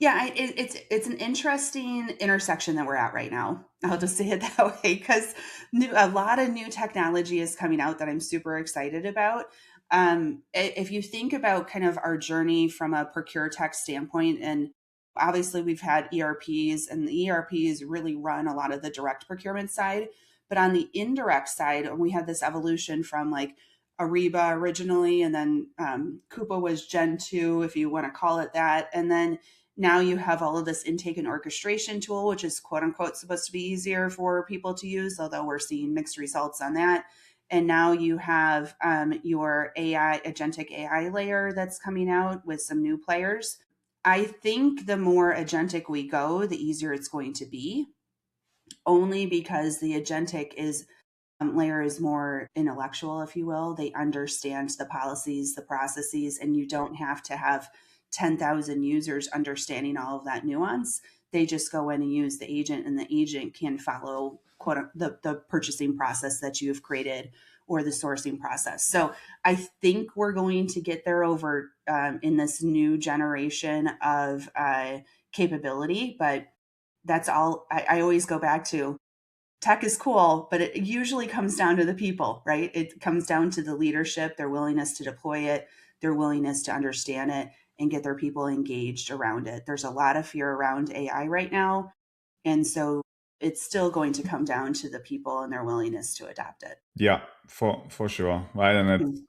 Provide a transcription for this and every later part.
Yeah, it's an interesting intersection that we're at right now. I'll just say it that way because a lot of new technology is coming out that I'm super excited about. If you think about kind of our journey from a procure tech standpoint, and obviously we've had ERPs, and the ERPs really run a lot of the direct procurement side, but on the indirect side, we had this evolution from like Ariba originally, and then Coupa was Gen 2, if you want to call it that, and then now you have all of this intake and orchestration tool, which is quote unquote supposed to be easier for people to use, although we're seeing mixed results on that. And now you have your AI, agentic AI layer that's coming out with some new players. I think the more agentic we go, the easier it's going to be, only because the agentic is layer is more intellectual, if you will. They understand the policies, the processes, and you don't have to have 10,000 users understanding all of that nuance. They just go in and use the agent, and the agent can follow the purchasing process that you've created or the sourcing process. So I think we're going to get there over in this new generation of capability, but that's all I always go back to. Tech is cool, but it usually comes down to the people, right? It comes down to the leadership, their willingness to deploy it, their willingness to understand it and get their people engaged around it. There's a lot of fear around AI right now. And so it's still going to come down to the people and their willingness to adopt it. Yeah, for sure, right? And it's Mhm.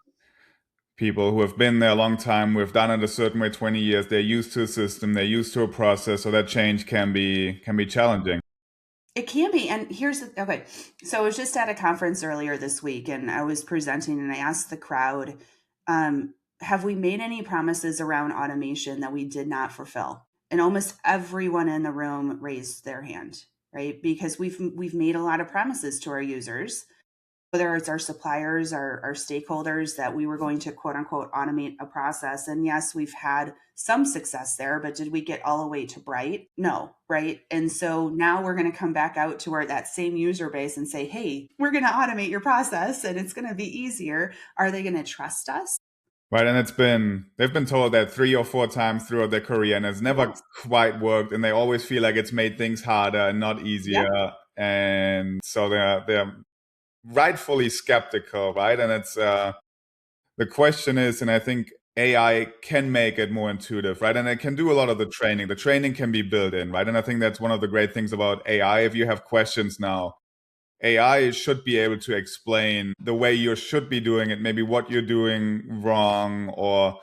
people who have been there a long time, who have done it a certain way 20 years, they're used to a system, they're used to a process, so that change can be challenging. It can be. And okay. So I was just at a conference earlier this week and I was presenting and I asked the crowd, have we made any promises around automation that we did not fulfill? And almost everyone in the room raised their hand, right? Because we've made a lot of promises to our users, whether it's our suppliers, our stakeholders, that we were going to quote unquote automate a process. And yes, we've had some success there, but did we get all the way to bright? No, right? And so now we're going to come back out to that same user base and say, hey, we're going to automate your process and it's going to be easier. Are they going to trust us? Right, and they've been told that 3 or 4 times throughout their career, and it's never Yes. quite worked, and they always feel like it's made things harder and not Yep. easier, and so they're rightfully skeptical, right? And it's the question is, and I think AI can make it more intuitive, right? And it can do a lot of the training. The training can be built in, right? And I think that's one of the great things about AI. If you have questions now, AI should be able to explain the way you should be doing it, maybe what you're doing wrong, or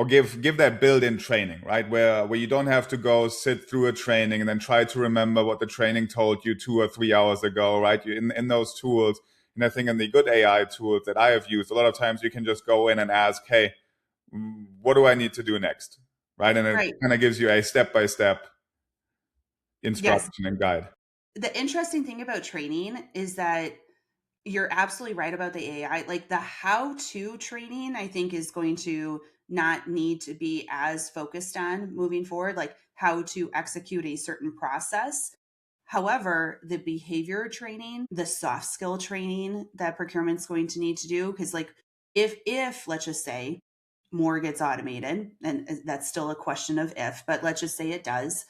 give that built-in training, right? Where you don't have to go sit through a training and then try to remember what the training told you 2 or 3 hours ago, right? You in those tools. And I think in the good AI tools that I have used, a lot of times you can just go in and ask, hey, what do I need to do next? Right? And it Right. kind of gives you a step-by-step Yes. instruction and guide. The interesting thing about training is that you're absolutely right about the AI. Like the how to training, I think is going to not need to be as focused on moving forward, like how to execute a certain process. However, the behavior training, the soft skill training that procurement's going to need to do, because like if let's just say more gets automated, and that's still a question of if, but let's just say it does,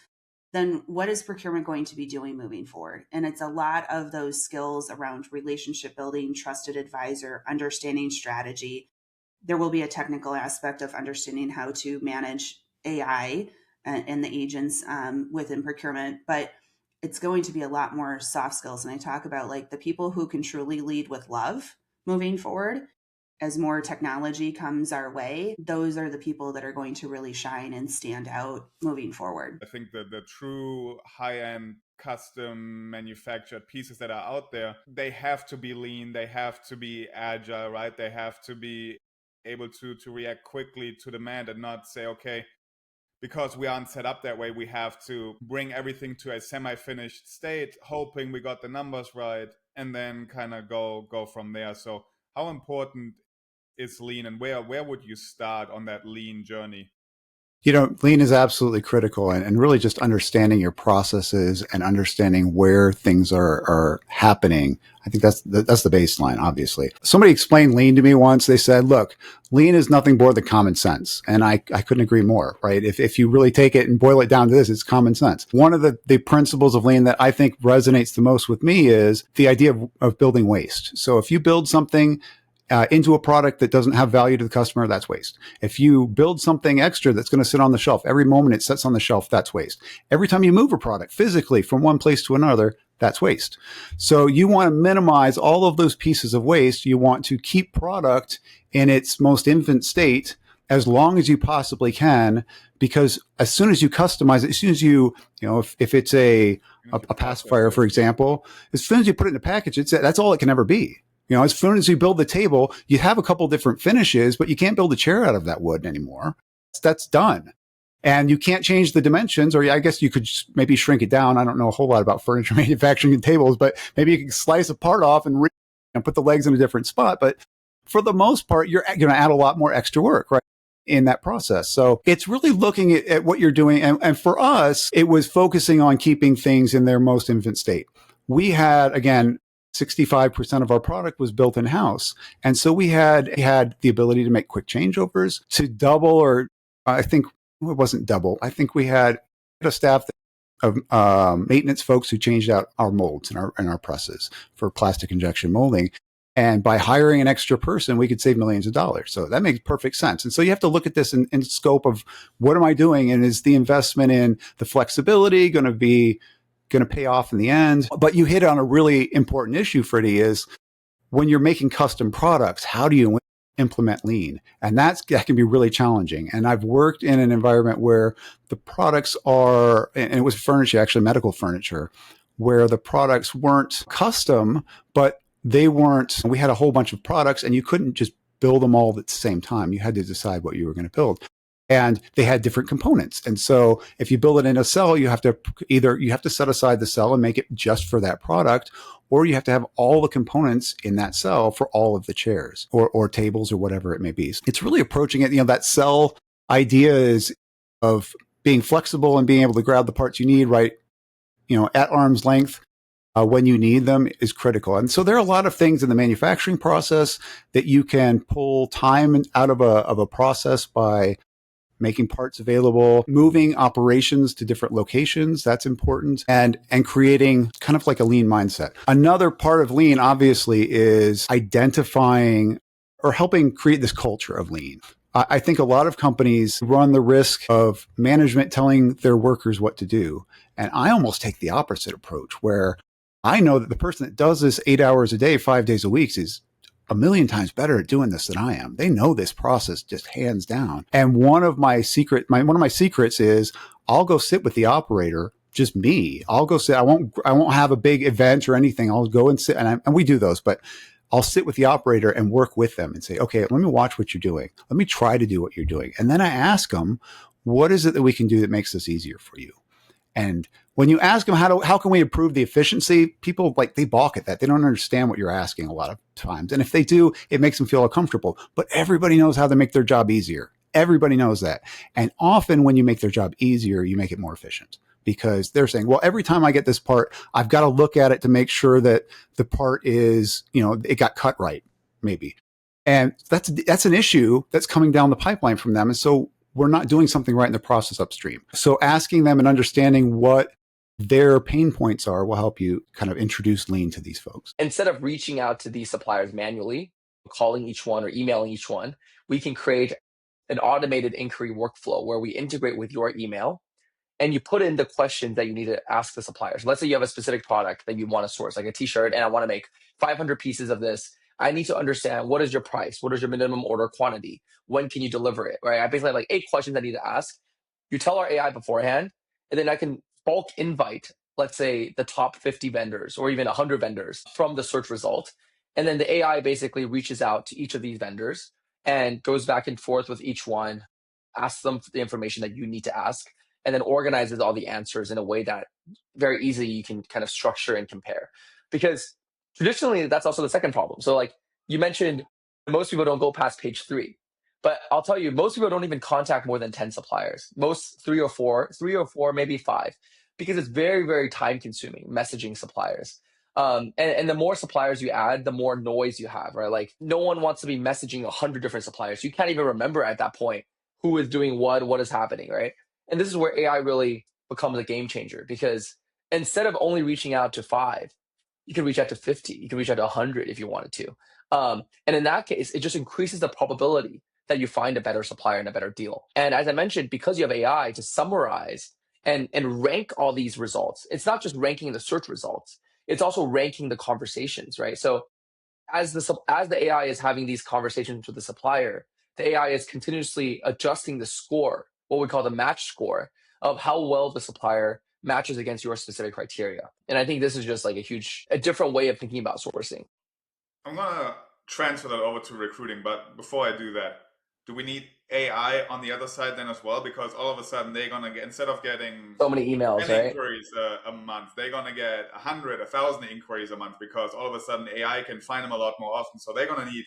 then what is procurement going to be doing moving forward? And it's a lot of those skills around relationship building, trusted advisor, understanding strategy. There will be a technical aspect of understanding how to manage AI and the agents within procurement, but it's going to be a lot more soft skills. And I talk about like the people who can truly lead with love moving forward as more technology comes our way, those are the people that are going to really shine and stand out moving forward. I think that the true high-end custom manufactured pieces that are out there, they have to be lean, they have to be agile, right? They have to be able to react quickly to demand and not say, okay, because we aren't set up that way, we have to bring everything to a semi-finished state, hoping we got the numbers right, and then kind of go from there. So how important is lean, and where would you start on that lean journey? Lean is absolutely critical, and really just understanding your processes and understanding where things are happening. I think that's the baseline, obviously. Somebody explained lean to me once. They said, look, lean is nothing more than common sense. And I couldn't agree more, right? If you really take it and boil it down to this, it's common sense. One of the principles of lean that I think resonates the most with me is the idea of building waste. So if you build something into a product that doesn't have value to the customer, that's waste. If you build something extra that's going to sit on the shelf, every moment it sits on the shelf, that's waste. Every time you move a product physically from one place to another, that's waste. So you want to minimize all of those pieces of waste. You want to keep product in its most infant state as long as you possibly can, because as soon as you customize it, as soon as if it's a pacifier, for example, as soon as you put it in a package, that's all it can ever be. As soon as you build the table, you have a couple different finishes, but you can't build a chair out of that wood anymore. That's done. And you can't change the dimensions, or I guess you could maybe shrink it down. I don't know a whole lot about furniture manufacturing and tables, but maybe you can slice a part off and put the legs in a different spot. But for the most part, you're going to add a lot more extra work, right, in that process. So it's really looking at what you're doing. And for us, it was focusing on keeping things in their most infant state. We had, again, 65% of our product was built in house. And so we had the ability to make quick changeovers, to double, or I think it wasn't double. I think we had a staff of maintenance folks who changed out our molds and our presses for plastic injection molding. And by hiring an extra person, we could save millions of dollars. So that makes perfect sense. And so you have to look at this in scope of, what am I doing? And is the investment in the flexibility going to pay off in the end? But you hit on a really important issue, Freddie, is when you're making custom products, how do you implement lean? And that can be really challenging. And I've worked in an environment where the products are, and it was furniture, actually medical furniture, where the products weren't custom, but we had a whole bunch of products and you couldn't just build them all at the same time. You had to decide what you were going to build. And they had different components. And so if you build it in a cell, you have to set aside the cell and make it just for that product, or you have to have all the components in that cell for all of the chairs or tables or whatever it may be. It's really approaching it, that cell idea is of being flexible and being able to grab the parts you need, right, at arm's length. When you need them is critical. And so there are a lot of things in the manufacturing process that you can pull time out of a process by making parts available, moving operations to different locations. That's important. And creating kind of like a lean mindset. Another part of lean, obviously, is identifying or helping create this culture of lean. I think a lot of companies run the risk of management telling their workers what to do. And I almost take the opposite approach, where I know that the person that does this 8 hours a day, 5 days a week, is a million times better at doing this than I am. They know this process just hands down. And one of my secrets is I'll go sit with the operator, just me. I'll go sit. I won't have a big event or anything. I'll go and sit, and we do those, but I'll sit with the operator and work with them and say, okay, let me watch what you're doing. Let me try to do what you're doing. And then I ask them, what is it that we can do that makes this easier for you? And when you ask them, how can we improve the efficiency? People they balk at that. They don't understand what you're asking a lot of times. And if they do, it makes them feel uncomfortable. But everybody knows how to make their job easier. Everybody knows that. And often when you make their job easier, you make it more efficient, because they're saying, well, every time I get this part, I've got to look at it to make sure that the part is, it got cut right, maybe. And that's an issue that's coming down the pipeline from them. And so we're not doing something right in the process upstream. So asking them and understanding what their pain points are will help you kind of introduce lean to these folks. Instead of reaching out to these suppliers manually, calling each one or emailing each one, we can create an automated inquiry workflow where we integrate with your email and you put in the questions that you need to ask the suppliers. Let's say you have a specific product that you want to source, like a t-shirt, and I want to make 500 pieces of this. I need to understand, what is your price? What is your minimum order quantity? When can you deliver it? Right? I basically have like 8 questions I need to ask. You tell our AI beforehand, and then I can bulk invite, let's say, the top 50 vendors or even 100 vendors from the search result. And then the AI basically reaches out to each of these vendors and goes back and forth with each one, asks them the information that you need to ask, and then organizes all the answers in a way that very easily you can kind of structure and compare. Because traditionally, that's also the second problem. So like you mentioned, most people don't go past page 3. But I'll tell you, most people don't even contact more than 10 suppliers. Most three or four, maybe five, because it's very, very time consuming messaging suppliers. And the more suppliers you add, the more noise you have, right? Like no one wants to be messaging 100 different suppliers. You can't even remember at that point who is doing what is happening, right? And this is where AI really becomes a game changer, because instead of only reaching out to five, you can reach out to 50, you can reach out to 100 if you wanted to. And in that case, it just increases the probability that you find a better supplier and a better deal. And as I mentioned, because you have AI to summarize and rank all these results, it's not just ranking the search results, it's also ranking the conversations, right? So as the AI is having these conversations with the supplier, the AI is continuously adjusting the score, what we call the match score, of how well the supplier matches against your specific criteria. And I think this is just like a different way of thinking about sourcing. I'm gonna transfer that over to recruiting, but before I do that, do we need AI on the other side then as well? Because all of a sudden they're gonna get, instead of getting So many emails, 10 right? inquiries a month, they're gonna get 100, 1,000 inquiries a month, because all of a sudden AI can find them a lot more often. So they're gonna need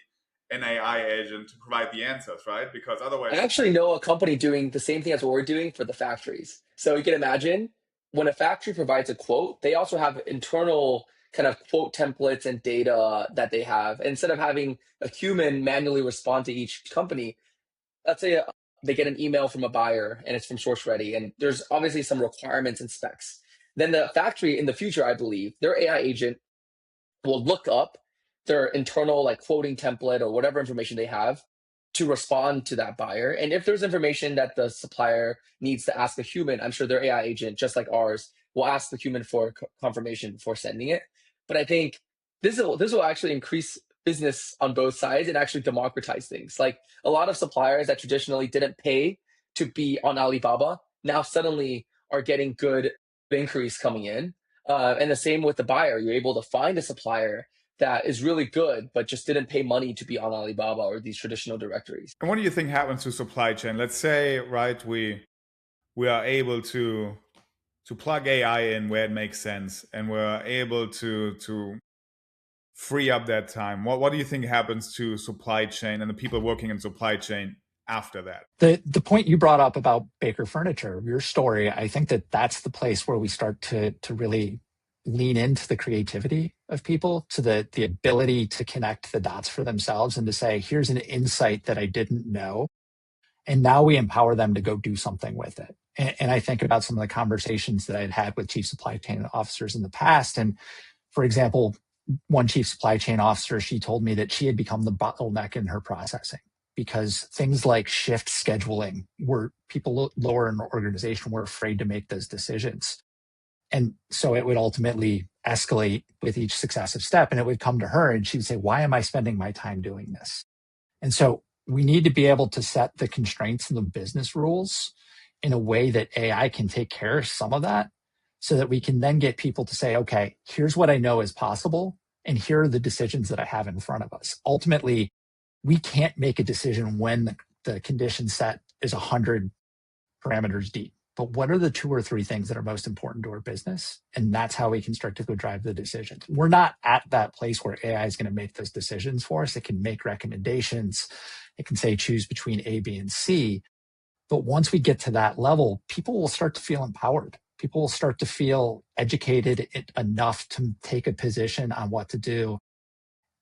an AI agent to provide the answers, right? Because I otherwise, actually know a company doing the same thing as what we're doing for the factories. So you can imagine when a factory provides a quote, they also have internal kind of quote templates and data that they have. Instead of having a human manually respond to each company, let's say they get an email from a buyer and it's from SourceReady, and there's obviously some requirements and specs. Then the factory in the future, I believe, their AI agent will look up their internal like quoting template or whatever information they have to respond to that buyer. And if there's information that the supplier needs to ask a human, I'm sure their AI agent, just like ours, will ask the human for confirmation before sending it. But I think this will actually increase business on both sides and actually democratize things. Like a lot of suppliers that traditionally didn't pay to be on Alibaba now suddenly are getting good increase coming in. And the same with the buyer. You're able to find a supplier that is really good, but just didn't pay money to be on Alibaba or these traditional directories. and what do you think happens to supply chain? Let's say, right, we are able to plug AI in where it makes sense, and we're able to free up that time. What do you think happens to supply chain and the people working in supply chain after that? The point you brought up about Baker Furniture, your story, I think that that's the place where we start to really lean into the creativity of people, to the ability to connect the dots for themselves and to say, here's an insight that I didn't know. And now we empower them to go do something with it. And I think about some of the conversations that I'd had with chief supply chain officers in the past. And for example, one chief supply chain officer, she told me that she had become the bottleneck in her processing because things like shift scheduling, where people lower in the organization were afraid to make those decisions. And so it would ultimately escalate with each successive step. And it would come to her and she would say, why am I spending my time doing this? And so we need to be able to set the constraints and the business rules in a way that AI can take care of some of that, so that we can then get people to say, okay, here's what I know is possible, and here are the decisions that I have in front of us. Ultimately, we can't make a decision when the condition set is 100 parameters deep. But what are the 2 or 3 things that are most important to our business? And that's how we can start to go drive the decisions. We're not at that place where AI is going to make those decisions for us. It can make recommendations. It can say choose between A, B, and C. But once we get to that level, people will start to feel empowered. People will start to feel educated enough to take a position on what to do.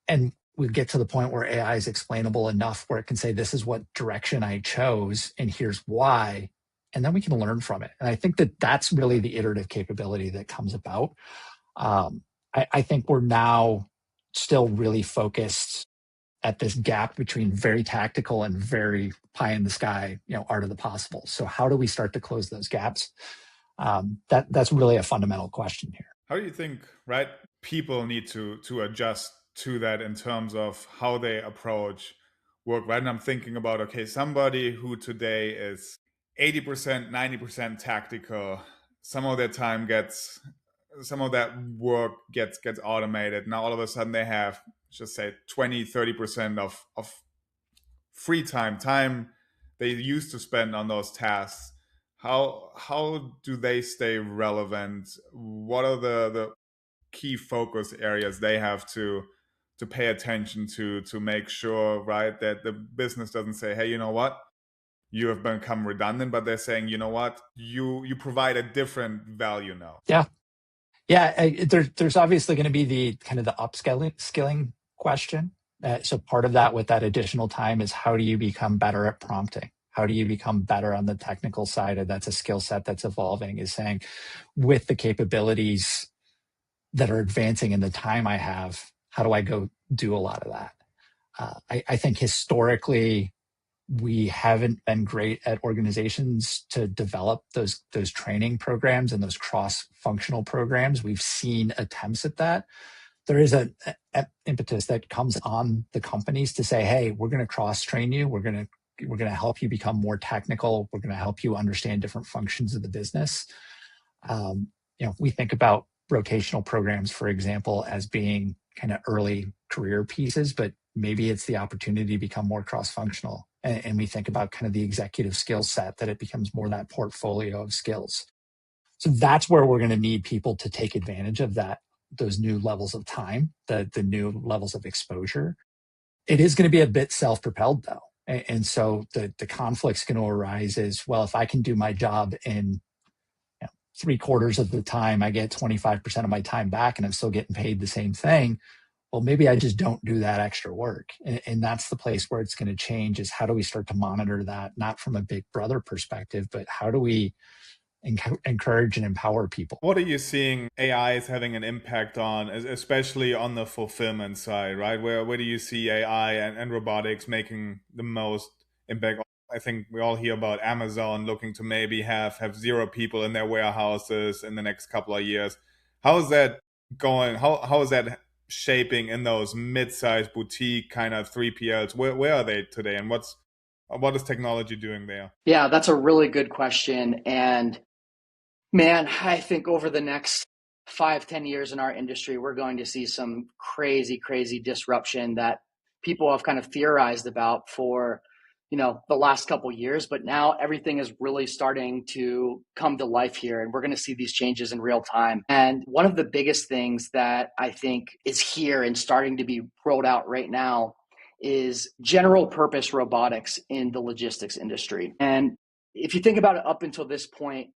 And we get to the point where AI is explainable enough where it can say, this is what direction I chose, and here's why. And then we can learn from it. And I think that that's really the iterative capability that comes about. I think we're now still really focused at this gap between very tactical and very pie in the sky, art of the possible. So how do we start to close those gaps? That's really a fundamental question here. How do you think, right, people need to adjust to that in terms of how they approach work, right? And I'm thinking about, okay, somebody who today is 80%, 90% tactical, some of that work gets automated. Now all of a sudden they have, just say, 20, 30% of free time they used to spend on those tasks. How do they stay relevant? What are the key focus areas they have to to pay attention to make sure, right, that the business doesn't say, hey, you know what, you have become redundant, but they're saying, you know what, you provide a different value now. Yeah, there's obviously going to be the kind of the upskilling question. So part of that with that additional time is how do you become better at prompting? How do you become better on the technical side? And that's a skill set that's evolving, is saying with the capabilities that are advancing in the time I have, how do I go do a lot of that? I think historically, we haven't been great at organizations to develop those training programs and those cross-functional programs. We've seen attempts at that. There is an impetus that comes on the companies to say, hey, we're going to cross-train you. We're going to help you become more technical. We're going to help you understand different functions of the business. We think about rotational programs, for example, as being kind of early career pieces, but maybe it's the opportunity to become more cross-functional. And we think about kind of the executive skill set, that it becomes more that portfolio of skills. So that's where we're going to need people to take advantage of those new levels of time, the new levels of exposure. It is going to be a bit self-propelled though. And so the conflict's going to arise is, well, if I can do my job in 3/4 of the time, I get 25% of my time back and I'm still getting paid the same thing. Well, maybe I just don't do that extra work. And that's the place where it's going to change, is how do we start to monitor that, not from a big brother perspective, but how do we encourage and empower people? What are you seeing AI is having an impact on, especially on the fulfillment side, right? Where do you see AI and robotics making the most impact? I think we all hear about Amazon looking to maybe have 0 people in their warehouses in the next couple of years. How is that going? How is that shaping in those mid-sized boutique kind of 3PLs? Where are they today, and what is technology doing there? Yeah, that's a really good question. And man, I think over the next 5-10 years in our industry, we're going to see some crazy disruption that people have kind of theorized about for the last couple of years, but now everything is really starting to come to life here, and we're going to see these changes in real time. And one of the biggest things that I think is here and starting to be rolled out right now is general purpose robotics in the logistics industry. And if you think about it, up until this point,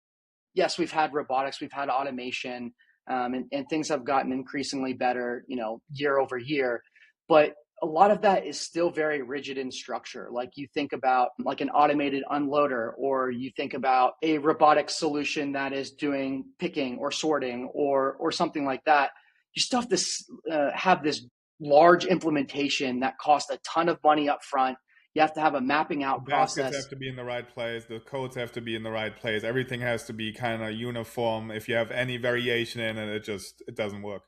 yes, we've had robotics, we've had automation, and things have gotten increasingly better, year over year. But a lot of that is still very rigid in structure. Like you think about like an automated unloader, or you think about a robotic solution that is doing picking or sorting or something like that. You still have to have this large implementation that costs a ton of money up front. You have to have a mapping out process. Baskets have to be in the right place. The codes have to be in the right place. Everything has to be kind of uniform. If you have any variation in it, it doesn't work.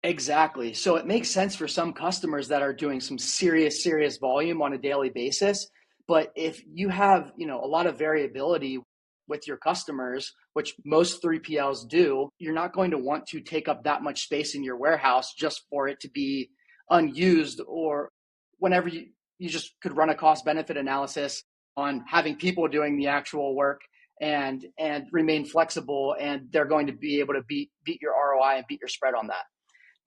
Exactly. So it makes sense for some customers that are doing some serious volume on a daily basis. But if you have, a lot of variability with your customers, which most 3PLs do, you're not going to want to take up that much space in your warehouse just for it to be unused, or whenever you just could run a cost benefit analysis on having people doing the actual work and remain flexible, and they're going to be able to beat your ROI and beat your spread on that.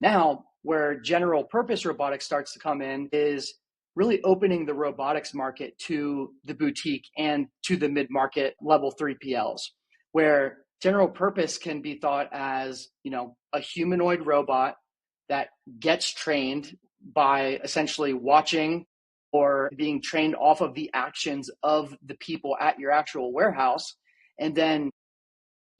Now, where general purpose robotics starts to come in is really opening the robotics market to the boutique and to the mid-market level 3PLs, where general purpose can be thought as, a humanoid robot that gets trained by essentially watching or being trained off of the actions of the people at your actual warehouse. And then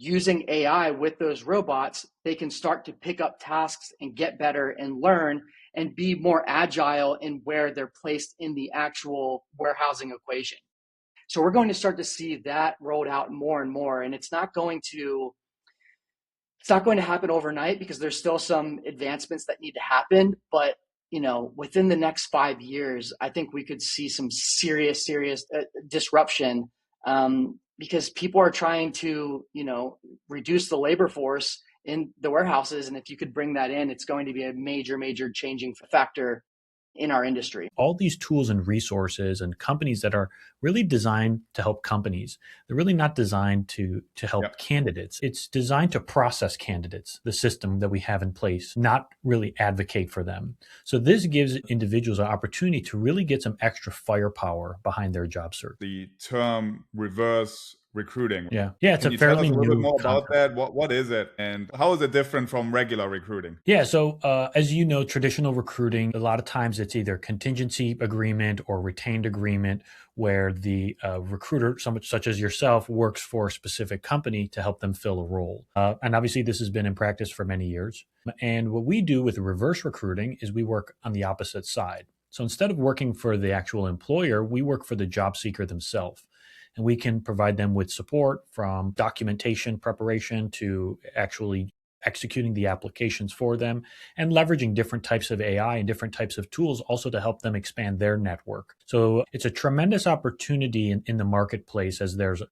using AI with those robots, they can start to pick up tasks and get better and learn and be more agile in where they're placed in the actual warehousing equation. So we're going to start to see that rolled out more and more. And it's not going to happen overnight, because there's still some advancements that need to happen. But, within the next 5 years, I think we could see some serious disruption, because people are trying to, reduce the labor force in the warehouses. And if you could bring that in, it's going to be a major changing factor in our industry. All these tools and resources and companies that are really designed to help companies. They're really not designed to help candidates. It's designed to process candidates, the system that we have in place, not really advocate for them. So this gives individuals an opportunity to really get some extra firepower behind their job search. The term reverse recruiting. Yeah, it's Can a you tell us fairly a little new bit more about concept. that? What is it, and how is it different from regular recruiting? Yeah, so as you know, traditional recruiting, a lot of times it's either contingency agreement or retained agreement, where the recruiter, someone such as yourself, works for a specific company to help them fill a role. And obviously, this has been in practice for many years. And what we do with reverse recruiting is we work on the opposite side. So instead of working for the actual employer, we work for the job seeker themselves. And we can provide them with support from documentation preparation to actually executing the applications for them and leveraging different types of AI and different types of tools also to help them expand their network. So it's a tremendous opportunity in the marketplace, as there's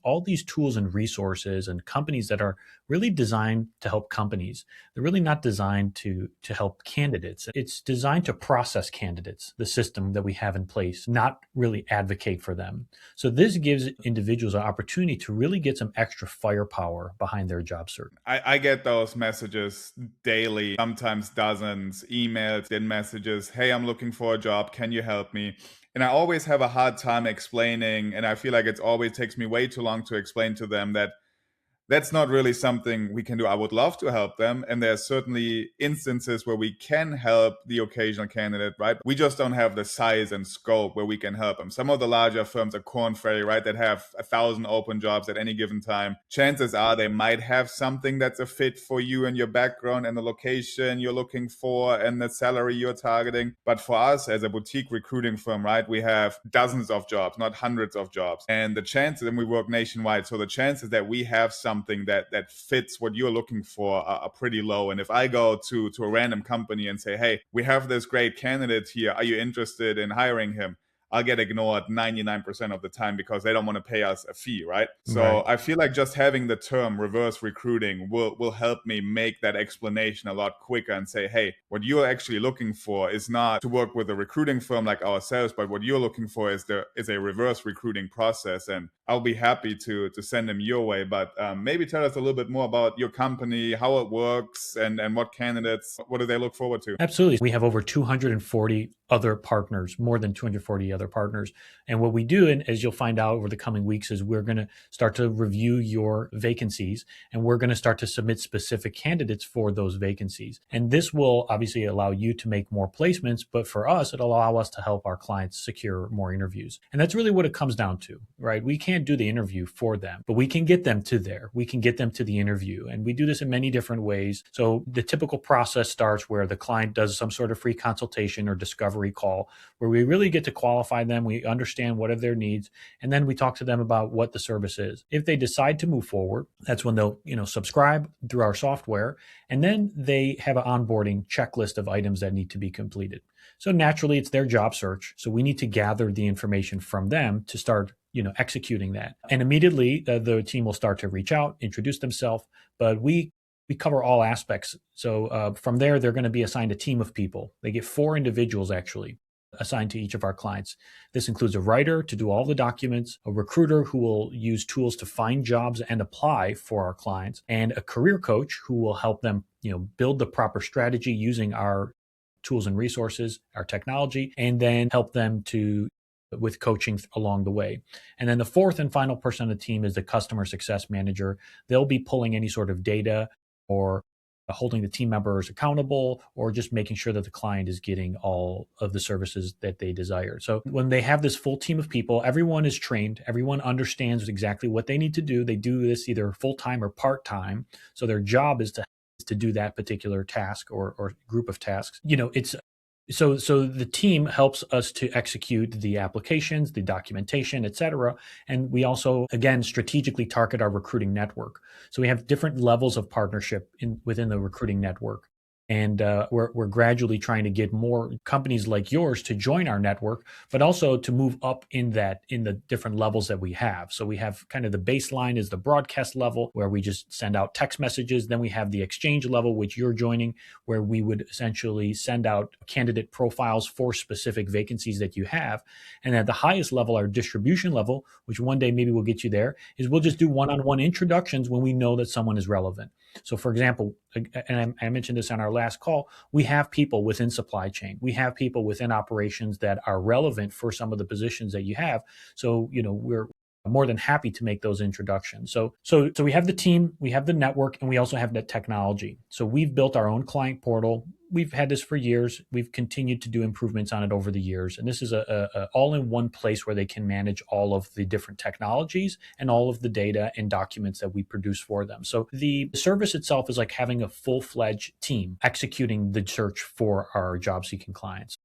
all these tools and resources and companies that are really designed to help companies. They're really not designed to help candidates. It's designed to process candidates, the system that we have in place, not really advocate for them. So this gives individuals an opportunity to really get some extra firepower behind their job search. I get those messages daily, sometimes dozens, emails and messages. Hey, I'm looking for a job. Can you help me? And I always have a hard time explaining, and I feel like it always takes me way too long to explain to them that that's not really something we can do. I would love to help them. And there's certainly instances where we can help the occasional candidate, right? We just don't have the size and scope where we can help them. Some of the larger firms are Korn Ferry, right, that have 1,000 open jobs at any given time. Chances are they might have something that's a fit for you and your background and the location you're looking for and the salary you're targeting. But for us as a boutique recruiting firm, right, we have dozens of jobs, not hundreds of jobs. And the chances, and we work nationwide, so the chances that we have something that fits what you're looking for are pretty low. And if I go to a random company and say, hey, we have this great candidate here, are you interested in hiring him? I'll get ignored 99% of the time because they don't want to pay us a fee, right? So Right. I feel like just having the term reverse recruiting will help me make that explanation a lot quicker and say, hey, what you're actually looking for is not to work with a recruiting firm like ourselves, but what you're looking for is a reverse recruiting process. And I'll be happy to send them your way. But maybe tell us a little bit more about your company, how it works, and what candidates, what do they look forward to? Absolutely. We have over 240 other partners, more than 240 other partners. And what we do, and as you'll find out over the coming weeks, is we're going to start to review your vacancies, and we're going to start to submit specific candidates for those vacancies. And this will obviously allow you to make more placements, but for us, it'll allow us to help our clients secure more interviews. And that's really what it comes down to, right? We can't do the interview for them, but we can get them to there. We can get them to the interview. And we do this in many different ways. So the typical process starts where the client does some sort of free consultation or discovery call, where we really get to qualify them. We understand what are their needs, and then we talk to them about what the service is. If they decide to move forward, that's when they'll subscribe through our software, and then they have an onboarding checklist of items that need to be completed. So naturally, it's their job search. So we need to gather the information from them to start executing that. And immediately the team will start to reach out, introduce themselves, but we cover all aspects. So from there, they're going to be assigned a team of people. They get 4 individuals actually assigned to each of our clients. This includes a writer to do all the documents, a recruiter who will use tools to find jobs and apply for our clients, and a career coach who will help them, build the proper strategy using our tools and resources, our technology, and then help them with coaching along the way. And then the 4th and final person on the team is the customer success manager. They'll be pulling any sort of data or holding the team members accountable, or just making sure that the client is getting all of the services that they desire. So when they have this full team of people, everyone is trained, everyone understands exactly what they need to do. They do this either full-time or part-time. So their job is to do that particular task or group of tasks. So the team helps us to execute the applications, the documentation, et cetera. And we also, again, strategically target our recruiting network. So we have different levels of partnership within the recruiting network. And we're gradually trying to get more companies like yours to join our network, but also to move up in the different levels that we have. So we have kind of the baseline is the broadcast level, where we just send out text messages. Then we have the exchange level, which you're joining, where we would essentially send out candidate profiles for specific vacancies that you have. And at the highest level, our distribution level, which one day maybe we'll get you there, is we'll just do one-on-one introductions when we know that someone is relevant. So for example, and I mentioned this on our last call, we have people within supply chain. We have people within operations that are relevant for some of the positions that you have. So, we're more than happy to make those introductions. So we have the team, we have the network, and we also have the technology. So we've built our own client portal. We've had this for years. We've continued to do improvements on it over the years. And this is a all-in-one place where they can manage all of the different technologies and all of the data and documents that we produce for them. So the service itself is like having a full-fledged team executing the search for our job-seeking clients.